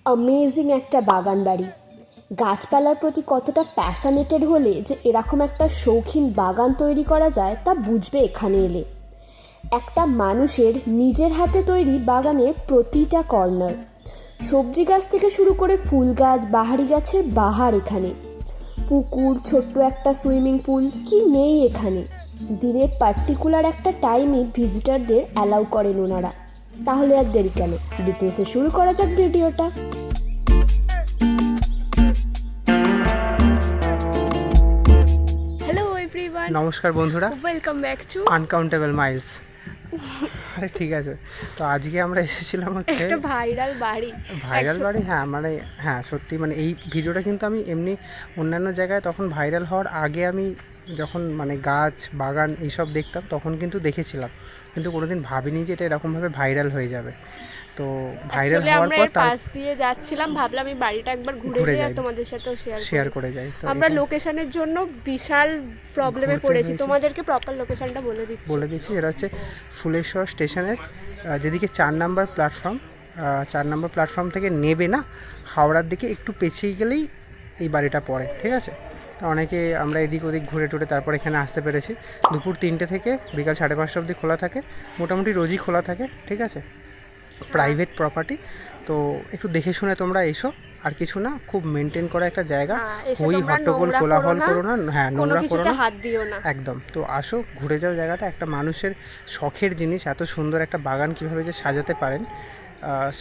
Amazing একটা বাগান বাড়ি। গাছপালার প্রতি কতটা প্যাশনেটেড হলে যে এরকম একটা শৌখিন বাগান তৈরি করা যায় তা বুঝবে এখানে এলে। একটা মানুষের নিজের হাতে তৈরি বাগানের প্রতিটা কর্নার, সবজি গাছ থেকে শুরু করে ফুল গাছ, বাহারি গাছের বাহার এখানে। পুকুর, ছোট্ট একটা সুইমিং পুল, কি নেই এখানে। দিনের পার্টিকুলার একটা টাইমে ভিজিটারদের অ্যালাউ করেন ওনারা। তাহলে আর দেরি কেন, ডিটেলসে শুরু করা যাক ভিডিওটা। হ্যালো এভরিওয়ান, নমস্কার বন্ধুরা, welcome back to uncountable Miles. আরে ঠিক আছে, তো আজকে আমরা এসেছিলাম হচ্ছে একটা ভাইরাল বাড়ি। হ্যাঁ সত্যি, মানে এই ভিডিওটা কিন্তু আমি এমনি অন্যান্য জায়গায় তখন ভাইরাল হওয়ার আগে আমি যখন গাছ বাগান এইসব দেখতাম তখন কিন্তু দেখেছিলাম, কিন্তু কোনোদিন ভাবিনি যে এটা এরকমভাবে ভাইরাল হয়ে যাবে। তো ভাইরাল হওয়ার পর পাশ দিয়ে যাচ্ছিলাম, ভাবলাম এই বাড়িটা একবার ঘুরে যাই, তোমাদের সাথেও শেয়ার করে যাই। তো আমরা লোকেশনের জন্য বিশাল প্রবলেমে পড়েছি, তোমাদেরকে প্রপার লোকেশনটা বলে দিচ্ছি। এটা হচ্ছে ফুলেশ্বর স্টেশনের যেদিকে 4 নম্বর প্ল্যাটফর্ম থেকে নেবে না, হাওড়ার দিকে একটু পেছিয়ে গেলেই এই বাড়িটা পড়ে, ঠিক আছে। অনেকে আমরা এদিক ওদিক ঘুরে টুরে তারপর এখানে আসতে পেরেছি। দুপুর 3টে থেকে বিকাল 5:30 অবধি খোলা থাকে, মোটামুটি রোজই খোলা থাকে, ঠিক আছে। প্রাইভেট প্রপার্টি, তো একটু দেখে শুনে তোমরা এসো, আর কিছু না, খুব মেনটেন করা একটা জায়গা। ওই হট্টগোল কোলাহল করো না, হ্যাঁ নোংরা করো না, হাত দিও না, একদম। তো আসো, ঘুরে যাও জায়গাটা। একটা মানুষের শখের জিনিস, এত সুন্দর একটা বাগান কীভাবে যে সাজাতে পারেন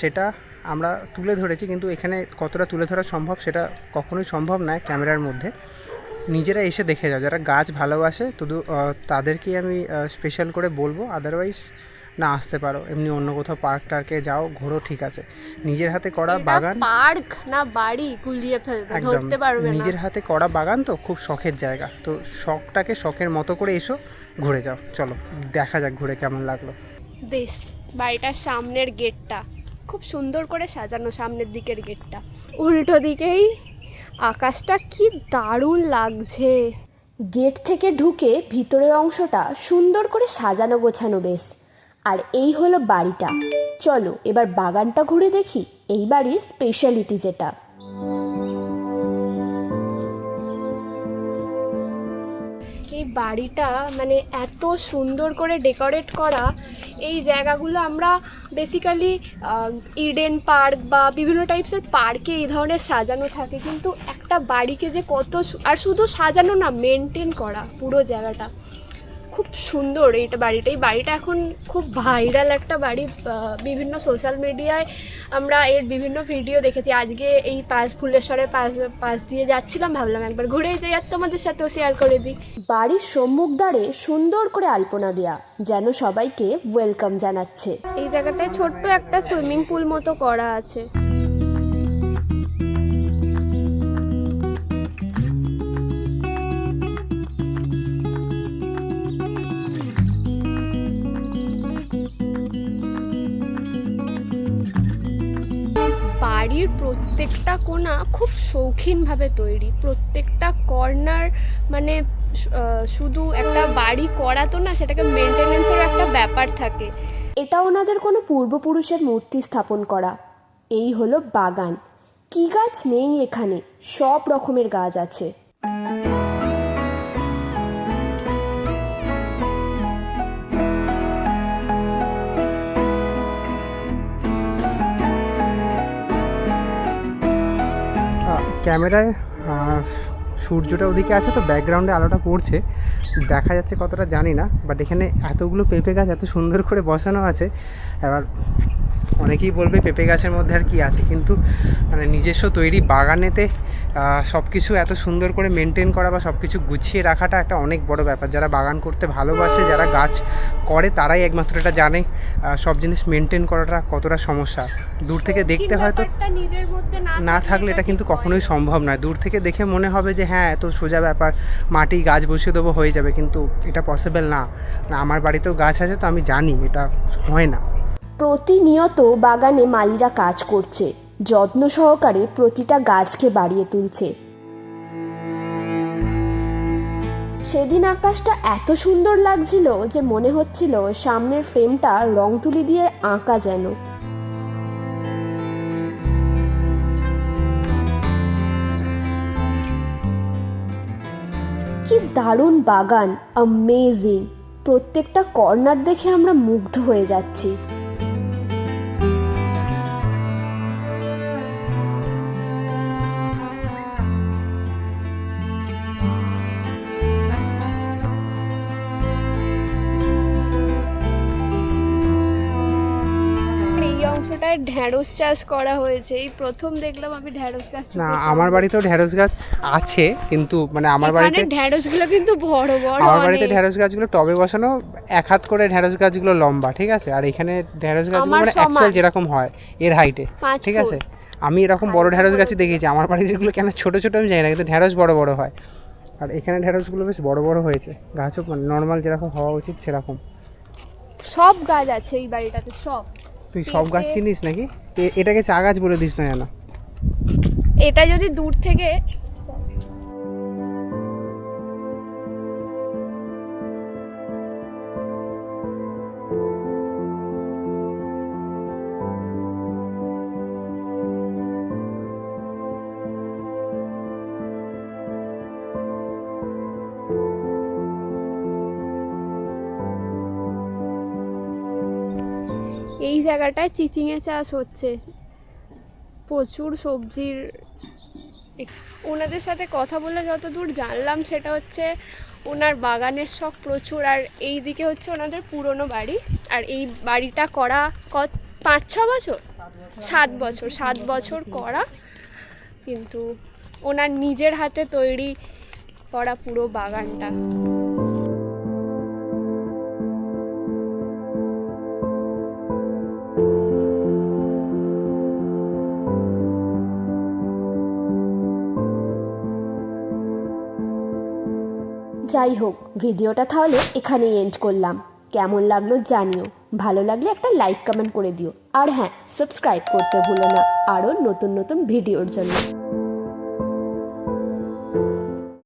সেটা আমরা তুলে ধরেছি, কিন্তু এখানে কতটা তুলে ধরা সম্ভব সেটা কখনোই সম্ভব নয় ক্যামেরার মধ্যে। নিজেরা এসে দেখে যাও, যারা গাছ ভালোবাসে শুধু তাদেরকেই আমি স্পেশাল করে বলবো। আদারওয়াইজ না আসতে পারো, এমনি অন্য কোথাও পার্ক টার্কে যাও, ঘোরো, ঠিক আছে। নিজের হাতে করা বাগান, পার্ক না বাড়ি গুলিয়ে ফেলবে, ধরতে পারবে না। নিজের হাতে করা বাগান তো খুব শখের জায়গা, তো শখটাকে শখের মতো করে এসো, ঘুরে যাও। চলো দেখা যাক ঘুরে কেমন লাগলো। বেশ, বাড়িটার সামনের গেটটা খুব সুন্দর করে সাজানো, সামনের দিকের গেটটা। উল্টো দিকেই আকাশটা কি দারুণ লাগছে। গেট থেকে ঢুকে ভিতরের অংশটা সুন্দর করে সাজানো গোছানো বেশ। আর এই হলো বাড়িটা। চলো এবার বাগানটা ঘুরে দেখি, এই বাড়ির স্পেশালিটি যেটা। এই বাড়িটা এত সুন্দর করে ডেকোরেট করা, এই জায়গাগুলো আমরা বেসিক্যালি ইডেন পার্ক বা বিভিন্ন টাইপসের পার্কে এই ধরনের সাজানো থাকে, কিন্তু একটা বাড়িকে যে কত, আর শুধু সাজানো না, মেনটেন করা পুরো জায়গাটা খুব সুন্দর। এই বাড়িটা এখন খুব ভাইরাল একটা বাড়ি, বিভিন্ন সোশ্যাল মিডিয়ায় আমরা এর বিভিন্ন ভিডিও দেখেছি। আজকে এই ফুলেশ্বরের পাশ দিয়ে যাচ্ছিলাম, ভাবলাম একবার ঘুরেই যাই আর তোমাদের সাথেও শেয়ার করে দিই। বাড়ির সম্মুখ দ্বারে সুন্দর করে আলপনা দেয়া, যেন সবাইকে ওয়েলকাম জানাচ্ছে। এই জায়গাটায় ছোট্ট একটা সুইমিং পুল মতো করা আছে। বাড়ির প্রত্যেকটা কোণা খুব শৌখিনভাবে তৈরি, প্রত্যেকটা কর্নার, শুধু একটা বাড়ি করা তো না, সেটাকে মেনটেনেন্সের একটা ব্যাপার থাকে। এটা ওনাদের কোনো পূর্বপুরুষের মূর্তি স্থাপন করা। এই হলো বাগান। কি গাছ নেই এখানে, সব রকমের গাছ আছে। ক্যামেরায় সূর্যটা ওদিকে আছে, তো ব্যাকগ্রাউন্ডে আলোটা পড়ছে, দেখা যাচ্ছে কতটা জানি না, বাট এখানে এতগুলো পেঁপে গাছ এত সুন্দর করে বসানো আছে। এবার অনেকেই বলবে পেঁপে গাছের মধ্যে আর কি আছে, কিন্তু নিজস্ব তৈরি বাগানেতে সব কিছু এত সুন্দর করে মেনটেন করা বা সব কিছু গুছিয়ে রাখাটা একটা অনেক বড় ব্যাপার। যারা বাগান করতে ভালোবাসে, যারা গাছ করে, তারাই একমাত্র এটা জানে সব জিনিস মেনটেন করাটা কতটা সমস্যা। দূর থেকে দেখতে হয়তো নিজের মধ্যে না থাকলে এটা কিন্তু কখনোই সম্ভব নয়। দূর থেকে দেখে মনে হবে যে হ্যাঁ এত সোজা ব্যাপার, মাটি গাছ বসিয়ে দেবো হয়ে যাবে, কিন্তু এটা পসিবল না। আমার বাড়িতেও গাছ আছে, তো আমি জানি এটা হয় না। প্রতিনিয়ত বাগানে মালিরা কাজ করছে, যত্ন সহকারে প্রতিটা গাছকে বাড়িয়ে তুলছে। সেদিন আকাশটা এত সুন্দর লাগছিল যে মনে হচ্ছিল সামনের ফ্রেমটা রং তুলি দিয়ে আঁকা যেন। কি দারুণ বাগান, অ্যামেজিং। প্রত্যেকটা কর্নার দেখে আমরা মুগ্ধ হয়ে যাচ্ছি। এই অংশটায় ঢেঁড়স চাষ করা হয়েছে, এই প্রথম দেখলাম আমি ঢেঁড়স গাছ। না, আমার বাড়িতেও ঢেঁড়স গাছ আছে, কিন্তু মানে আমার বাড়িতে ঢেঁড়সগুলো কিন্তু বড় বড়। আমার বাড়িতে ঢেঁড়স গাছগুলো টবে বসানো, 1 হাত করে ঢেঁড়স গাছগুলো লম্বা, ঠিক আছে। আর এখানে ঢেঁড়স গাছগুলো মানে অ্যাকচুয়াল যেরকম হয় এর হাইটে, ঠিক আছে। আমি এরকম বড় ঢেঁড়স গাছই দেখেছি, আমার বাড়িতে যেগুলো কেন ছোট ছোট আমি জানি না, কিন্তু ঢেঁড়স বড় বড় হয়। আর এখানে ঢেঁড়সগুলো বেশ বড় বড় হয়েছে, গাছও মানে নর্মাল যেরকম হওয়া উচিত সেরকম। সব গাছ আছে এই বাড়িটাতে, সব। তুই সব গাছ চিনিস নাকি? এটাকে চা গাছ বলে দিস না জানা? এটা যদি দূর থেকে এই জায়গাটায় চিচিঙে চাষ হচ্ছে, প্রচুর সবজির। ওনাদের সাথে কথা বলে যতদূর জানলাম সেটা হচ্ছে ওনার বাগানের শখ প্রচুর। আর এই দিকে হচ্ছে ওনাদের পুরনো বাড়ি, আর এই বাড়িটা করা 5-6 বছর, 7 বছর করা, কিন্তু ওনার নিজের হাতে তৈরি করা পুরো বাগানটা। যাই হোক, ভিডিওটা তাহলে এখানেই এন্ড করলাম। কেমন লাগলো জানিও, ভালো লাগলে একটা লাইক কমেন্ট করে দিও। আর হ্যাঁ, সাবস্ক্রাইব করতে ভুলো না আরও নতুন নতুন ভিডিওর জন্য।